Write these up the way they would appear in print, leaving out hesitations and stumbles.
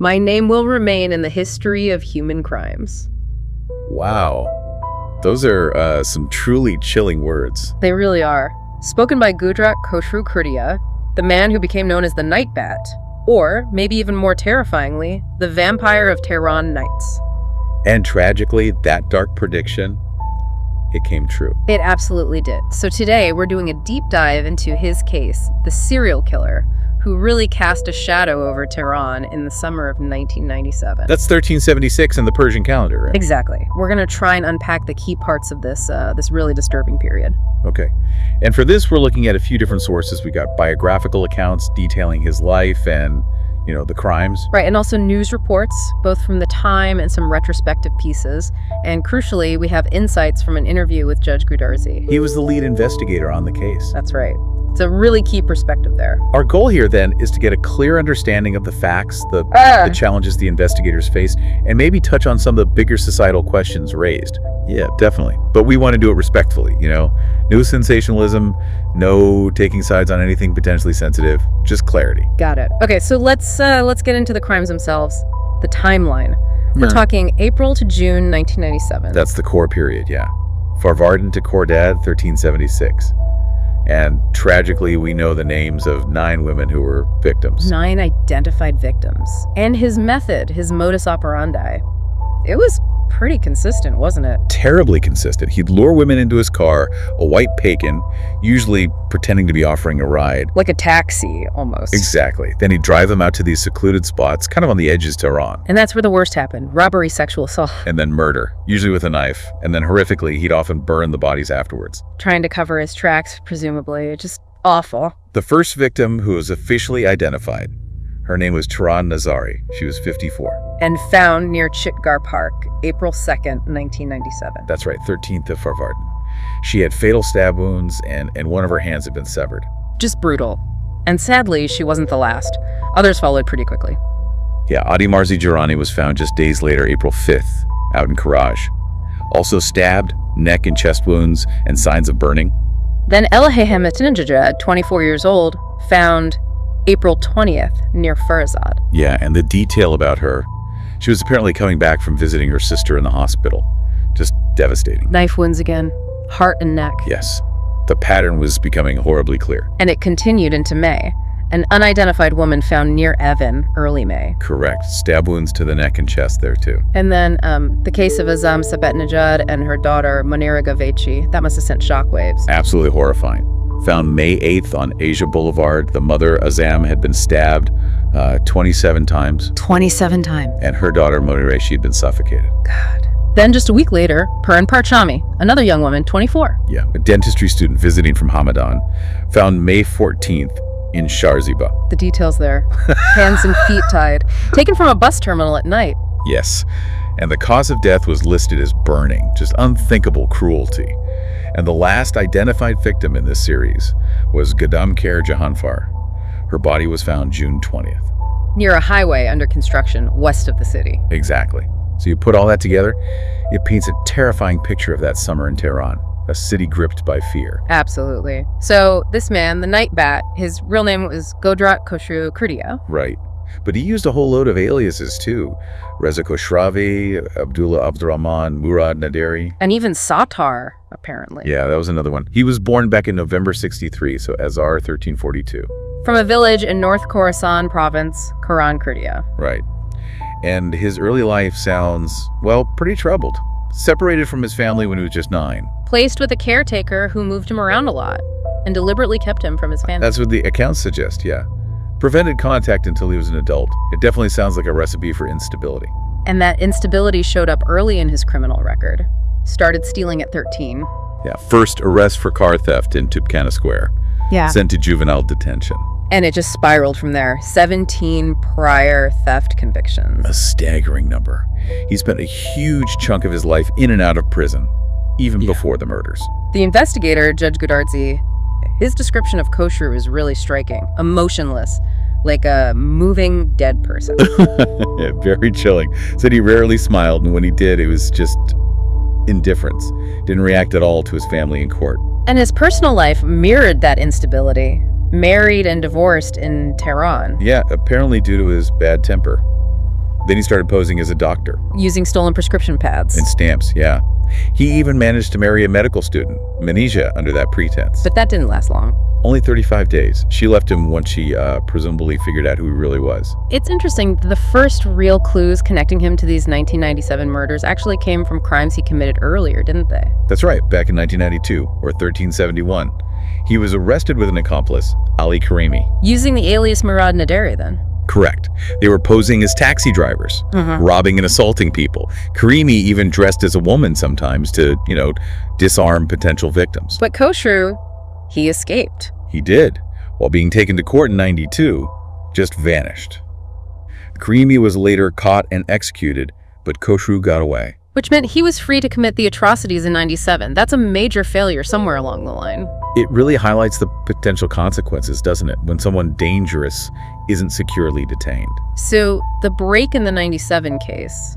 My name will remain in the history of human crimes. Wow. Those are some truly chilling words. They really are. Spoken by Qodratollah Khoshrou, the man who became known as the Night Bat, or, maybe even more terrifyingly, the Vampire of Tehran Nights. And tragically, that dark prediction, it came true. It absolutely did. So today, we're doing a deep dive into his case, the serial killer, who really cast a shadow over Tehran in the summer of 1997. That's 1376 in the Persian calendar, right? Exactly. We're going to try and unpack the key parts of this really disturbing period. Okay. And for this, we're looking at a few different sources. We got biographical accounts detailing his life and, the crimes. Right, and also news reports, both from the time and some retrospective pieces. And crucially, we have insights from an interview with Judge Qodratollah. He was the lead investigator on the case. That's right. It's a really key perspective there. Our goal here, then, is to get a clear understanding of the facts, the challenges the investigators faced, and maybe touch on some of the bigger societal questions raised. Yeah, definitely. But we want to do it respectfully, No sensationalism, no taking sides on anything potentially sensitive, just clarity. Got it. Okay, so let's get into the crimes themselves. The timeline. We're talking April to June 1997. That's the core period, yeah. Farvardin to Khordad, 1376. And tragically, we know the names of 9 women who were victims. 9 identified victims. And his method, his modus operandi, it was pretty consistent, wasn't it? Terribly consistent. He'd lure women into his car, a white Pagan, usually pretending to be offering a ride. Like a taxi, almost. Exactly. Then he'd drive them out to these secluded spots, kind of on the edges of Tehran. And that's where the worst happened. Robbery, sexual assault. And then murder, usually with a knife. And then horrifically, he'd often burn the bodies afterwards. Trying to cover his tracks, presumably. Just awful. The first victim who was officially identified, her name was Tehran Nazari. She was 54. And found near Chitgar Park, April 2nd, 1997. That's right, 13th of Farvardin. She had fatal stab wounds, and one of her hands had been severed. Just brutal. And sadly, she wasn't the last. Others followed pretty quickly. Yeah, Adi Marzi Jirani was found just days later, April 5th, out in Karaj. Also stabbed, neck and chest wounds, and signs of burning. Then Elahe Hamatinajad, 24 years old, found April 20th, near Farazad. Yeah, and the detail about her, she was apparently coming back from visiting her sister in the hospital. Just devastating. Knife wounds again, heart and neck. Yes, the pattern was becoming horribly clear. And it continued into May. An unidentified woman found near Evin, early May. Correct. Stab wounds to the neck and chest there, too. And then the case of Azam Sabetnejad and her daughter, Monira Gavechi, that must have sent shockwaves. Absolutely horrifying. Found May 8th on Asia Boulevard. The mother, Azam, had been stabbed 27 times. 27 times. And her daughter, Monira, she had been suffocated. God. Then just a week later, Puran Parchami, another young woman, 24. Yeah, a dentistry student visiting from Hamadan, found May 14th in Sharziba. The details there. Hands and feet tied. Taken from a bus terminal at night. Yes. And the cause of death was listed as burning. Just unthinkable cruelty. And the last identified victim in this series was Gadam Kher Jahanfar. Her body was found June 20th. Near a highway under construction west of the city. Exactly. So you put all that together, it paints a terrifying picture of that summer in Tehran, a city gripped by fear. Absolutely. So this man, the Night Bat, his real name was Qodratollah Khoshrou. Right. But he used a whole load of aliases too. Reza Khoshravi, Abdullah Abdurrahman, Murad Naderi. And even Satar, apparently. Yeah, that was another one. He was born back in November 63, so Azar 1342. From a village in North Khorasan province, Quran Kurdia. Right. And his early life sounds, well, pretty troubled. Separated from his family when he was just 9. Placed with a caretaker who moved him around a lot and deliberately kept him from his family. That's what the accounts suggest, yeah. Prevented contact until he was an adult. It definitely sounds like a recipe for instability. And that instability showed up early in his criminal record. Started stealing at 13. Yeah, first arrest for car theft in Tupkana Square. Yeah. Sent to juvenile detention. And it just spiraled from there. 17 prior theft convictions. A staggering number. He spent a huge chunk of his life in and out of prison, even before the murders. The investigator, Judge Qodratollah, his description of Khoshrou is really striking. Emotionless, like a moving dead person. Yeah, very chilling. Said he rarely smiled, and when he did, it was just indifference. Didn't react at all to his family in court. And his personal life mirrored that instability. Married and divorced in Tehran. Yeah, apparently due to his bad temper. Then he started posing as a doctor. Using stolen prescription pads. And stamps, yeah. He even managed to marry a medical student, Manisha, under that pretense. But that didn't last long. Only 35 days. She left him once she presumably figured out who he really was. It's interesting, the first real clues connecting him to these 1997 murders actually came from crimes he committed earlier, didn't they? That's right, back in 1992, or 1371. He was arrested with an accomplice, Ali Karimi. Using the alias Murad Naderi, then? Correct. They were posing as taxi drivers, robbing and assaulting people. Karimi even dressed as a woman sometimes to, disarm potential victims. But Khoshrou, he escaped. He did. While being taken to court in 92, just vanished. Karimi was later caught and executed, but Khoshrou got away. Which meant he was free to commit the atrocities in 97. That's a major failure somewhere along the line. It really highlights the potential consequences, doesn't it, when someone dangerous isn't securely detained. So the break in the 97 case,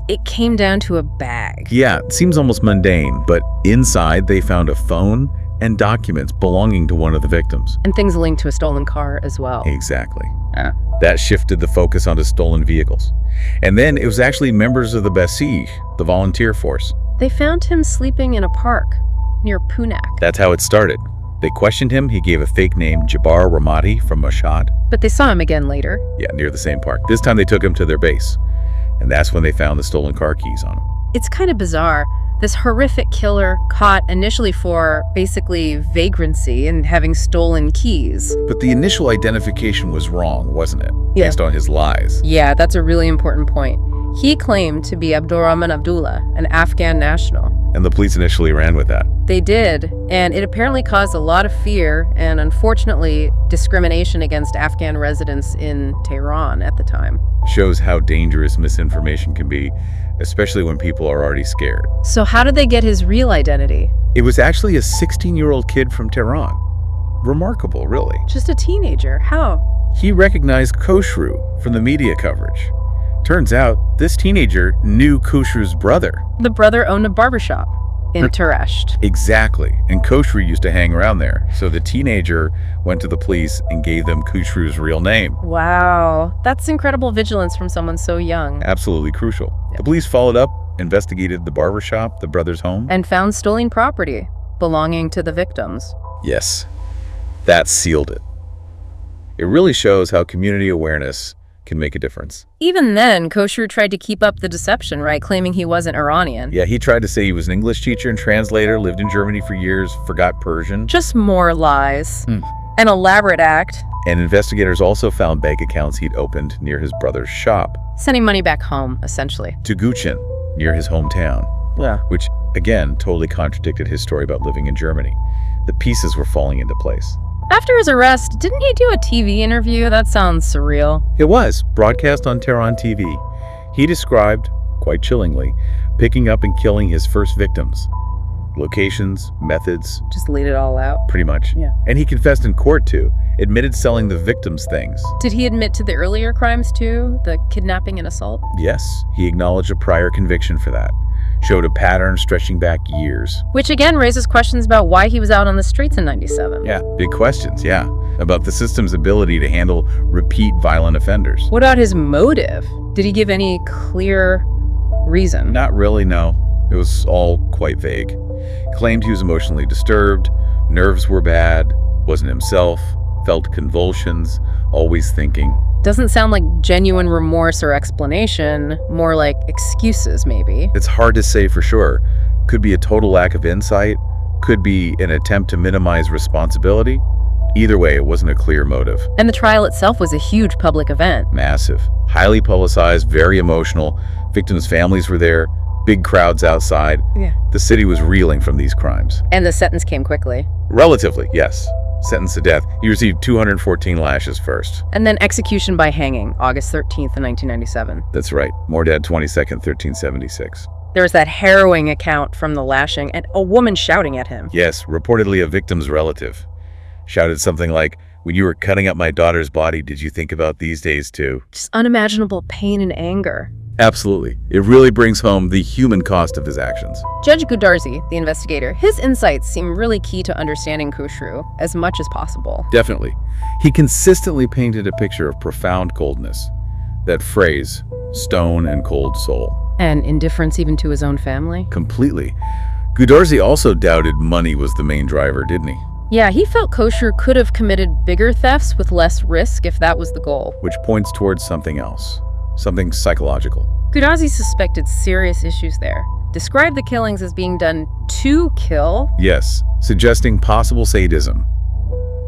it came down to a bag. Yeah, it seems almost mundane, but inside they found a phone and documents belonging to one of the victims. And things linked to a stolen car as well. Exactly. That shifted the focus onto stolen vehicles. And then it was actually members of the Basij, the volunteer force. They found him sleeping in a park near Punak. That's how it started. They questioned him. He gave a fake name, Jabbar Ramadi from Mashhad. But they saw him again later. Yeah, near the same park. This time they took him to their base. And that's when they found the stolen car keys on him. It's kind of bizarre. This horrific killer caught initially for basically vagrancy and having stolen keys. But the initial identification was wrong, wasn't it? Yeah. Based on his lies. Yeah, that's a really important point. He claimed to be Abdurrahman Abdullah, an Afghan national. And the police initially ran with that. They did, and it apparently caused a lot of fear and, unfortunately, discrimination against Afghan residents in Tehran at the time. Shows how dangerous misinformation can be, especially when people are already scared. So how did they get his real identity? It was actually a 16-year-old kid from Tehran. Remarkable, really. Just a teenager. How? He recognized Khoshrou from the media coverage. Turns out, this teenager knew Khoshrou's brother. The brother owned a barbershop in Teresht. Exactly, and Khoshrou used to hang around there. So the teenager went to the police and gave them Khoshrou's real name. Wow, that's incredible vigilance from someone so young. Absolutely crucial. Yep. The police followed up, investigated the barbershop, the brother's home. And found stolen property belonging to the victims. Yes, that sealed it. It really shows how community awareness can make a difference. Even then, Khoshrou tried to keep up the deception, right? Claiming he wasn't Iranian. Yeah, he tried to say he was an English teacher and translator, lived in Germany for years, forgot Persian. Just more lies. An elaborate act. And investigators also found bank accounts he'd opened near his brother's shop. Sending money back home, essentially. To Guchin, near his hometown. Yeah. Which, again, totally contradicted his story about living in Germany. The pieces were falling into place. After his arrest, didn't he do a TV interview? That sounds surreal. It was, broadcast on Tehran TV. He described, quite chillingly, picking up and killing his first victims. Locations, methods. Just laid it all out. Pretty much. Yeah. And he confessed in court, too. Admitted selling the victims things. Did he admit to the earlier crimes, too? The kidnapping and assault? Yes, he acknowledged a prior conviction for that. Showed a pattern stretching back years. Which again raises questions about why he was out on the streets in 97. Yeah, big questions, yeah. About the system's ability to handle repeat violent offenders. What about his motive? Did he give any clear reason? Not really, no. It was all quite vague. Claimed he was emotionally disturbed, nerves were bad, wasn't himself, felt convulsions, always thinking. Doesn't sound like genuine remorse or explanation, more like excuses, maybe. It's hard to say for sure. Could be a total lack of insight, could be an attempt to minimize responsibility. Either way, it wasn't a clear motive. And the trial itself was a huge public event. Massive. Highly publicized, very emotional. Victims' families were there, big crowds outside. Yeah. The city was reeling from these crimes. And the sentence came quickly. Relatively, yes. Sentenced to death. He received 214 lashes first. And then execution by hanging, August 13th, 1997. That's right. Mordad 22nd, 1376. There was that harrowing account from the lashing and a woman shouting at him. Yes, reportedly a victim's relative. Shouted something like, "When you were cutting up my daughter's body, did you think about these days too?" Just unimaginable pain and anger. Absolutely. It really brings home the human cost of his actions. Judge Gudarzi, the investigator, his insights seem really key to understanding Khoshrou as much as possible. Definitely. He consistently painted a picture of profound coldness. That phrase, stone and cold soul. And indifference even to his own family? Completely. Qodratollah also doubted money was the main driver, didn't he? Yeah, he felt Khoshrou could have committed bigger thefts with less risk if that was the goal. Which points towards something else, something psychological. Qodratollah suspected serious issues there. Described the killings as being done to kill. Yes, suggesting possible sadism.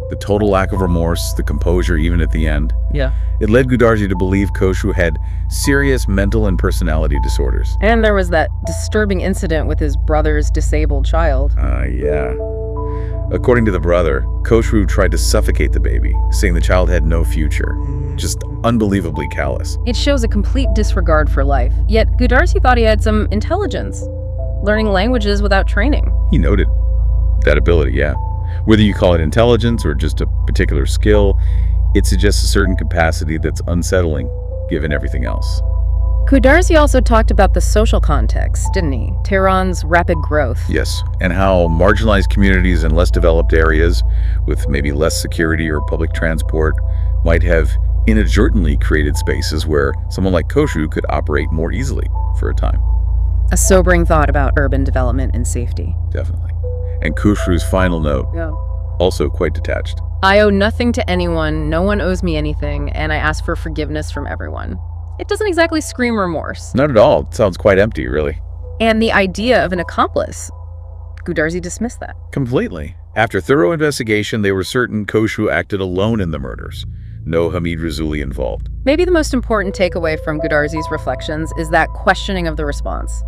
The total lack of remorse, the composure even at the end. Yeah. It led Qodratollah to believe Khoshrou had serious mental and personality disorders. And there was that disturbing incident with his brother's disabled child. Yeah. According to the brother, Khoshrou tried to suffocate the baby, saying the child had no future. Just unbelievably callous. It shows a complete disregard for life. Yet Qodratollah thought he had some intelligence, learning languages without training. He noted that ability, yeah. Whether you call it intelligence or just a particular skill, it suggests a certain capacity that's unsettling, given everything else. Qodratollah also talked about the social context, didn't he? Tehran's rapid growth. Yes, and how marginalized communities in less developed areas, with maybe less security or public transport, might have inadvertently created spaces where someone like Khoshrou could operate more easily for a time. A sobering thought about urban development and safety. Definitely. And Khoshrou's final note, Yeah. also quite detached. I owe nothing to anyone, no one owes me anything, and I ask for forgiveness from everyone. It doesn't exactly scream remorse. Not at all. It sounds quite empty, really. And the idea of an accomplice, Qodratollah dismissed that. Completely. After thorough investigation, they were certain Khoshrou acted alone in the murders. No Hamid Razuli involved. Maybe the most important takeaway from Qodratolah's reflections is that questioning of the response.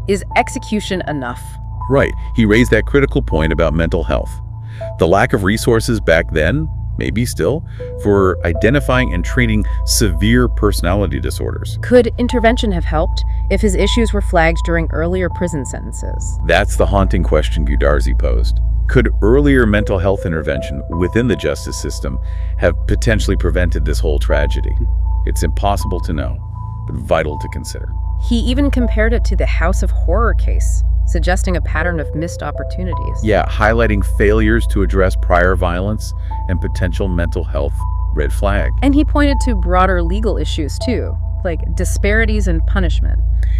Is execution enough? Right. He raised that critical point about mental health. The lack of resources back then, maybe still, for identifying and treating severe personality disorders. Could intervention have helped if his issues were flagged during earlier prison sentences? That's the haunting question Qodratollah posed. Could earlier mental health intervention within the justice system have potentially prevented this whole tragedy? It's impossible to know, but vital to consider. He even compared it to the House of Horror case, suggesting a pattern of missed opportunities. Yeah, highlighting failures to address prior violence and potential mental health red flag. And he pointed to broader legal issues too, like disparities in punishment.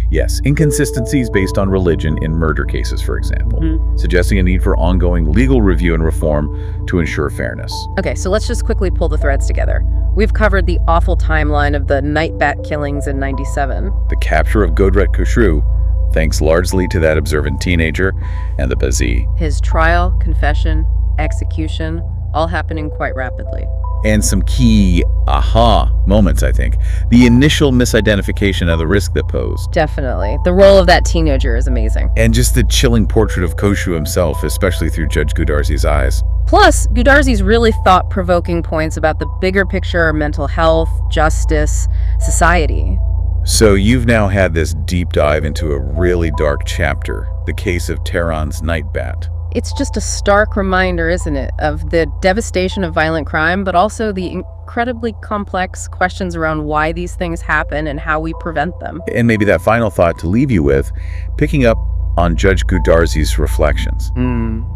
Yes, inconsistencies based on religion in murder cases, for example, suggesting a need for ongoing legal review and reform to ensure fairness. Okay, so let's just quickly pull the threads together. We've covered the awful timeline of the night bat killings in '97. The capture of Qodratollah Khoshrou, thanks largely to that observant teenager and the Bazi. His trial, confession, execution, all happening quite rapidly. And some key aha moments, I think. The initial misidentification of the risk that posed. Definitely. The role of that teenager is amazing. And just the chilling portrait of Khoshrou himself, especially through Judge Qodratolah's eyes. Plus, Qodratolah's really thought-provoking points about the bigger picture, mental health, justice, society. So you've now had this deep dive into a really dark chapter, the case of Tehran's night bat. It's just a stark reminder, isn't it, of the devastation of violent crime, but also the incredibly complex questions around why these things happen and how we prevent them. And maybe that final thought to leave you with, picking up on Judge Qodratolah's reflections.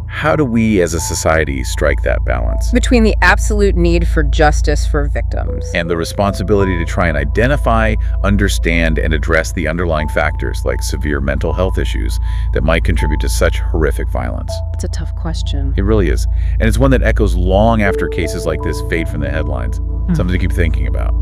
How do we as a society strike that balance? Between the absolute need for justice for victims And the responsibility to try and identify, understand, and address the underlying factors like severe mental health issues that might contribute to such horrific violence. It's a tough question. It really is. And it's one that echoes long after cases like this fade from the headlines. Something to keep thinking about.